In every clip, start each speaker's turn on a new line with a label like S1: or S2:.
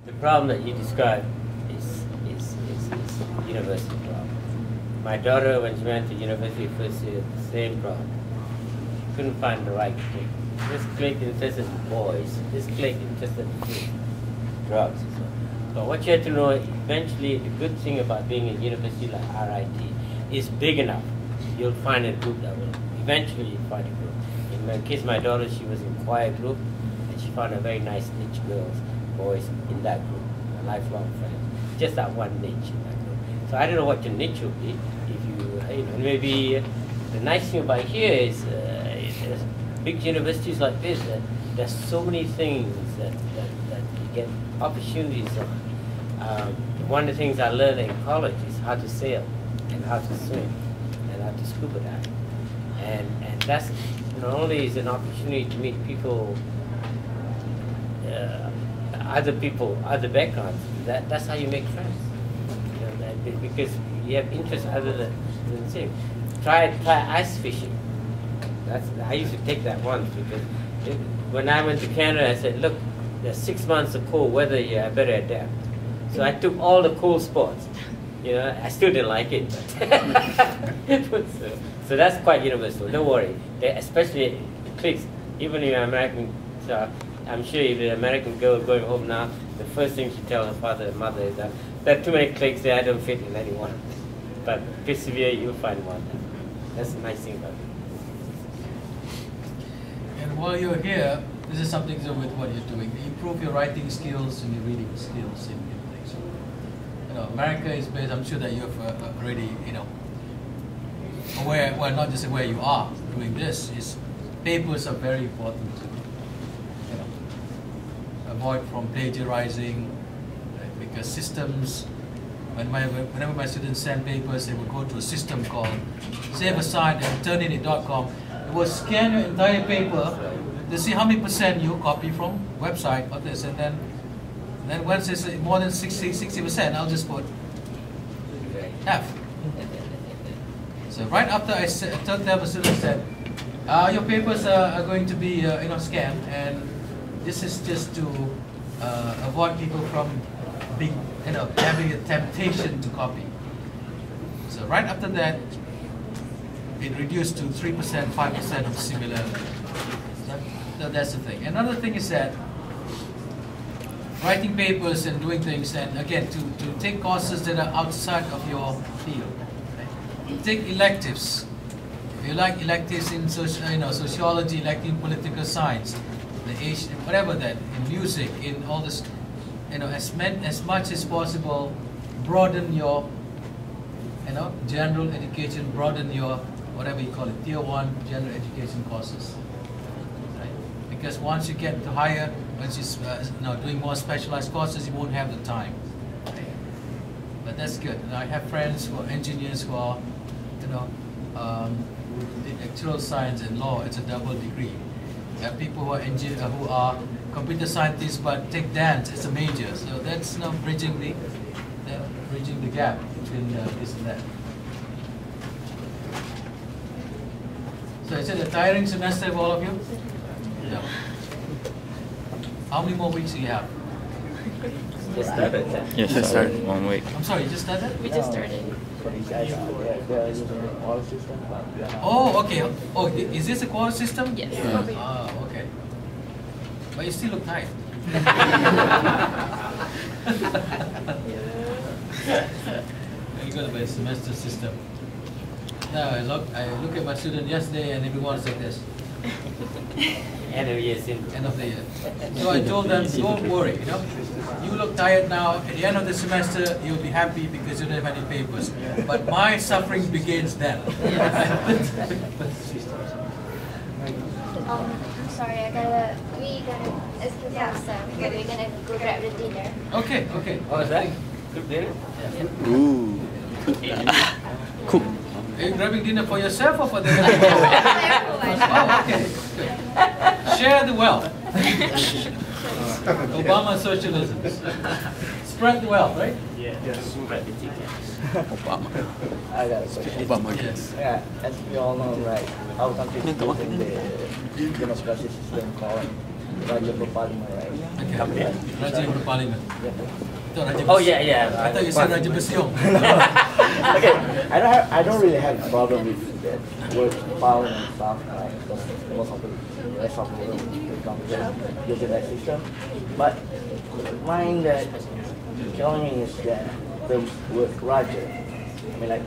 S1: The problem that you described is university problem. My daughter, when she went to university first year, the same problem. Couldn't find the right clique. This clique interested in boys. This clique interested in drugs. But what you have to know, eventually, the good thing about being a university like RIT is big enough. You'll find a group that will eventually find a group. In my case, my daughter, she was in choir group, and she found a very nice niche girls, boys in that group, a lifelong friends. Just that one niche in that group. So I don't know what your niche will be. If you know, maybe the nice thing about here is big universities like this. There's so many things that you get opportunities on. One of the things I learned in college is how to sail and how to swim and how to scuba dive. And that's not only is an opportunity to meet people, other backgrounds. That's how you make friends. You know, because you have interests other than the same. Try ice fishing. I used to take that once because when I went to Canada, I said, look, there's 6 months of cold weather here, I better adapt. So I took all the cold sports. You know, I still didn't like it. But so that's quite universal. Don't worry. Especially cliques. Even if you're American, so I'm sure if the American girl going home now, the first thing she tells her father and mother is that there are too many cliques there, I don't fit in any one. But persevere, you'll find one. That's the nice thing about it.
S2: And while you're here, this is something to do with what you're doing. Improve your writing skills and your reading skills in things. You know, America is based, I'm sure that you've already, you know, aware, well, not just aware you are doing this, is papers are very important to, you know, avoid from plagiarizing, right? Because systems, whenever my students send papers, they will go to a system called save aside and turninit.com. It will scan your entire paper to see how many % you copy from website of this, and then once it's more than 60%, I'll just put F. So right after I told them, a student said, your papers are going to be you know, scanned, and this is just to avoid people from being, you know, having a temptation to copy. So right after that, it reduced to 3%, 5% of similar. So that's the thing. Another thing is that writing papers and doing things, and again, to take courses that are outside of your field. Right? Take electives. If you like electives in sociology, elective in political science, the Asian, whatever that, in music, in all this, you know, as much as possible, broaden your, you know, general education, broaden your, whatever you call it, tier 1 general education courses. Right? Because once you get to higher, once you doing more specialized courses, you won't have the time. Right? But that's good. And I have friends who are engineers who are, you know, in actuarial science and law. It's a double degree. I have people who are computer scientists but take dance as a major. So that's, you know, bridging the gap between this and that. So is it a tiring semester for all of you? No. How many more weeks do you have?
S1: Just started.
S3: Yes, I started 1 week.
S2: I'm sorry, you just started?
S4: We just started.
S2: Oh, okay. Oh, is this a quota system?
S4: Yes.
S2: Ah, okay. But you still look tired. You got a semester system. Now I look at my student yesterday, and everyone's like this.
S1: End of year.
S2: End of the year. So I told them, don't worry. You know, you look tired now. At the end of the semester, you'll be happy because you don't have any papers. But my suffering begins then.
S5: I'm sorry, we gotta, excuse us, we're gonna go grab the dinner.
S2: Okay, okay.
S1: Oh, is that good dinner?
S2: Yeah.
S3: Ooh. Cool.
S2: Are you grabbing dinner for yourself or for the other people? Oh, okay. Good. Share the wealth. Obama socialism. Spread the wealth, right?
S1: Yeah.
S3: Obama.
S6: I got a question.
S3: Obama.
S2: Yes.
S6: Yeah, as we all know, right, our country is using the democracy system called
S4: Raja Berparlimen, right?
S2: Okay. Raja Berparlimen.
S1: Oh yeah, yeah.
S2: I thought you said Raja Bersiong.
S4: Okay, I don't really have a problem with that word parliament and stuff, right? Because most of the rest of the world they come using that system. But mine that telling me is that the word Raja. I mean, like,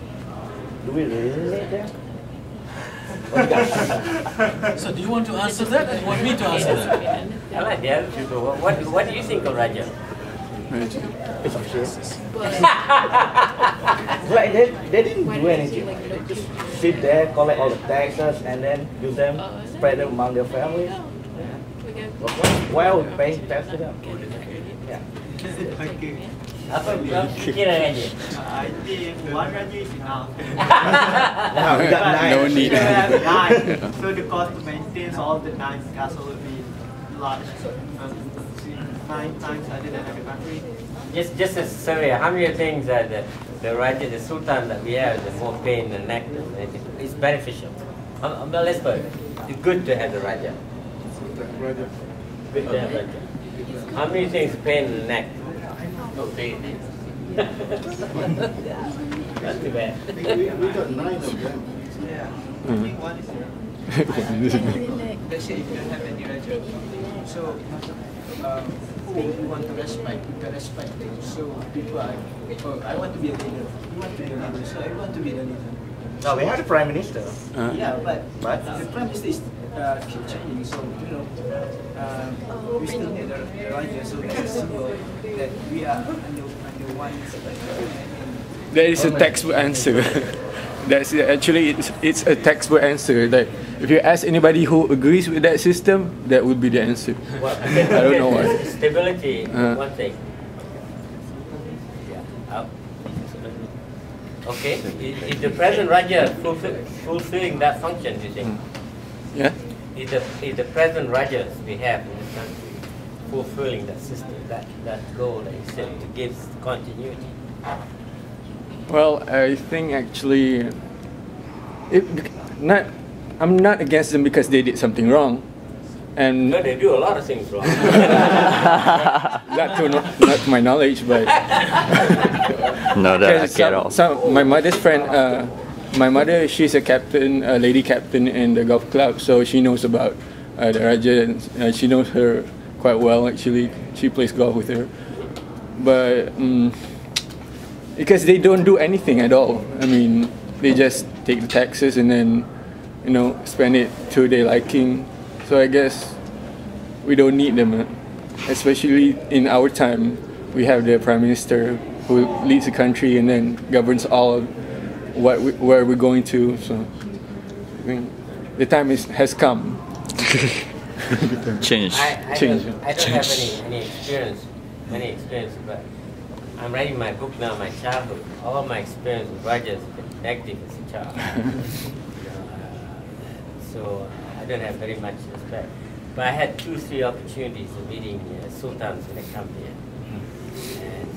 S4: do we really need that? What do you guys think?
S2: So do you want to answer that, or you want me to answer that?
S1: I like the other people. What do you think of Raja?
S4: Piece of shit. Like they didn't do anything. They just sit there, collect all the taxes, and then use them, spread them among their families. Why are we paying tax to them? Yeah.
S1: Apa pikiran Raja?
S6: I think one Raja is enough.
S4: Now we got nine.
S3: No need.
S6: We have nine. So the cost to maintain all the nine castles will be large. 9 times other than other country.
S1: Just a survey. How many things that the Raja, the Sultan that we have, the more pain in the neck, it's beneficial. Well, let's put it. It's good to have the Raja. Good to have Raja. How many things pain in the neck? No pain. Not too bad.
S7: We got 9 of them.
S6: Yeah. I think one is here.
S8: Let's say if you don't have any Raja, so who you want to respect, you can respect them. So people are, oh, I want to be a leader. You want to be a leader, so I want to be the leader.
S4: No, we have the prime minister.
S8: Yeah, but
S4: But?
S8: the prime minister is keep changing. So we still need the Raja. So that's a symbol that we are under one.
S3: There is a textbook answer. That's actually it's a textbook answer. Like if you ask anybody who agrees with that system, that would be the answer.
S1: Well,
S3: I don't know why.
S1: Stability, one thing. Okay, is the present Raja fulfilling that function, do you think?
S3: Yeah.
S1: Is the present Rajas we have in this country fulfilling that system, that goal that you said to give continuity?
S3: Well, I think actually, I'm not against them because they did something wrong, and
S1: No, they do a lot of things wrong.
S3: not to my knowledge, but
S9: No, that I get all.
S3: my mother's friend, my mother, she's a captain, a lady captain in the golf club, so she knows about the Raja. And, she knows her quite well. Actually, she plays golf with her, but. Because they don't do anything at all. I mean, they just take the taxes and then, spend it to their liking. So I guess we don't need them, especially in our time. We have the prime minister who leads the country and then governs all where we're going to. So I mean, the time has come.
S9: Change.
S1: I don't have any experience, but I'm writing my book now, my childhood. All my experience with Rajas have been negative as a child. So I don't have very much respect. But I had 2-3 opportunities of meeting sultans when they come here. And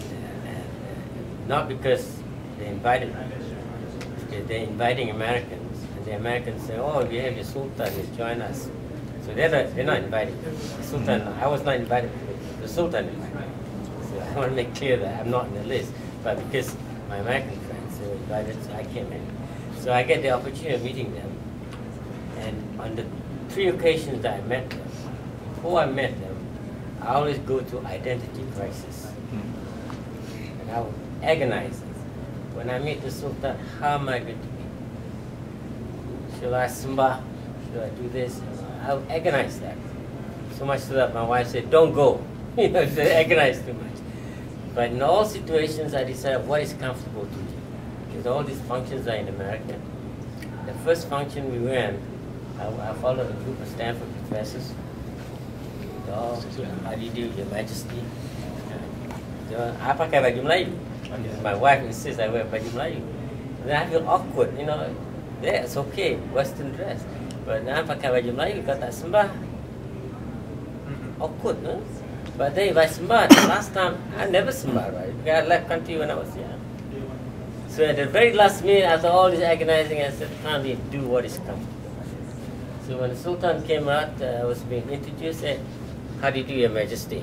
S1: not because they invited me, because they're inviting Americans. And the Americans say, oh, we have your sultan, just join us. So they're not invited. The sultan, I was not invited, the sultan invited me. I want to make clear that I'm not in the list, but because my American friends were invited, so I came in. So I get the opportunity of meeting them, and on the 3 occasions that I met them, before I met them, I always go to identity crisis, and I would agonize. When I meet the Sultan, how am I going to be? Shall I sembah? Shall I do this? I would agonize that. So much so that my wife said, "Don't go." They agonize too much. But in all situations, I decide what is comfortable to me. Because all these functions are in America. The first function we went, I followed a group of Stanford professors. Oh, how do you do, Your Majesty? I pakai baju Melayu. My wife insists I wear baju Melayu. Then I feel awkward, Yeah, it's okay, Western dress. But now I pakai baju Melayu, kau tak sembah. Awkward, no? But then if I sembah, last time, I never sembah, right? Because I left country when I was young. So at the very last minute, after all this agonizing, I said, finally do what is comfortable. So when the Sultan came out, I was being introduced, said, How do you do, Your Majesty?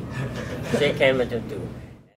S1: Shake hand macam tu.